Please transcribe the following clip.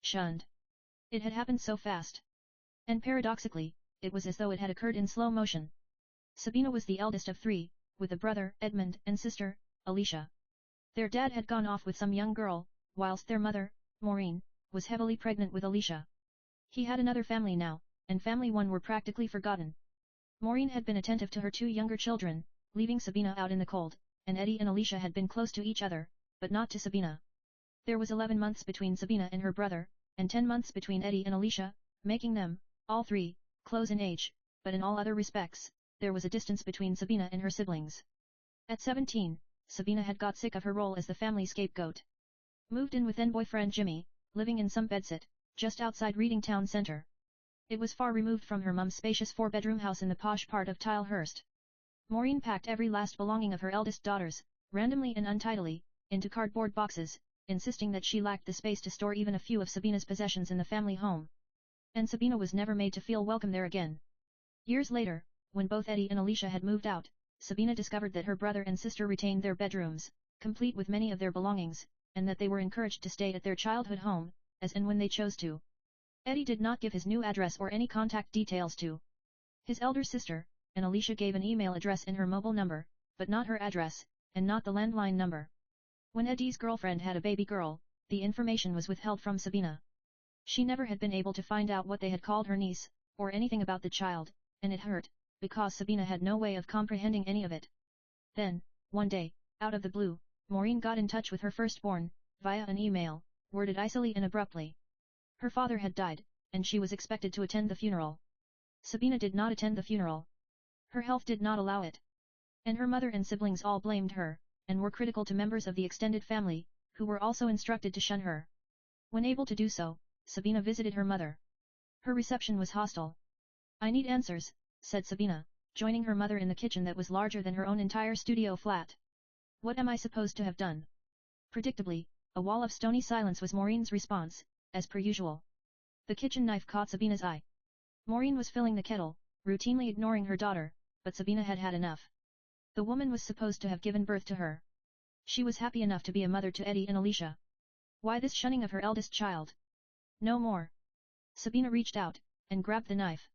Shunned. It had happened so fast. And paradoxically, it was as though it had occurred in slow motion. Sabina was the eldest of three, with a brother, Edmund, and sister, Alicia. Their dad had gone off with some young girl, whilst their mother, Maureen, was heavily pregnant with Alicia. He had another family now, and family one were practically forgotten. Maureen had been attentive to her two younger children, leaving Sabina out in the cold, and Eddie and Alicia had been close to each other, but not to Sabina. There was 11 months between Sabina and her brother, and 10 months between Eddie and Alicia, making them, all three, close in age, but in all other respects, there was a distance between Sabina and her siblings. At 17, Sabina had got sick of her role as the family scapegoat. Moved in with then-boyfriend Jimmy, living in some bedsit, just outside Reading Town Centre. It was far removed from her mum's spacious four-bedroom house in the posh part of Tilehurst. Maureen packed every last belonging of her eldest daughters, randomly and untidily, into cardboard boxes, insisting that she lacked the space to store even a few of Sabina's possessions in the family home. And Sabina was never made to feel welcome there again. Years later, when both Eddie and Alicia had moved out, Sabina discovered that her brother and sister retained their bedrooms, complete with many of their belongings, and that they were encouraged to stay at their childhood home, as and when they chose to. Eddie did not give his new address or any contact details to his elder sister, and Alicia gave an email address and her mobile number, but not her address, and not the landline number. When Eddie's girlfriend had a baby girl, the information was withheld from Sabina. She never had been able to find out what they had called her niece, or anything about the child, and it hurt, because Sabina had no way of comprehending any of it. Then, one day, out of the blue, Maureen got in touch with her firstborn, via an email, worded icily and abruptly. Her father had died, and she was expected to attend the funeral. Sabina did not attend the funeral. Her health did not allow it. And her mother and siblings all blamed her, and were critical to members of the extended family, who were also instructed to shun her. When able to do so, Sabina visited her mother. Her reception was hostile. "I need answers," said Sabina, joining her mother in the kitchen that was larger than her own entire studio flat. "What am I supposed to have done?" Predictably, a wall of stony silence was Maureen's response, as per usual. The kitchen knife caught Sabina's eye. Maureen was filling the kettle, routinely ignoring her daughter, but Sabina had had enough. The woman was supposed to have given birth to her. She was happy enough to be a mother to Eddie and Alicia. Why this shunning of her eldest child? No more. Sabina reached out, and grabbed the knife.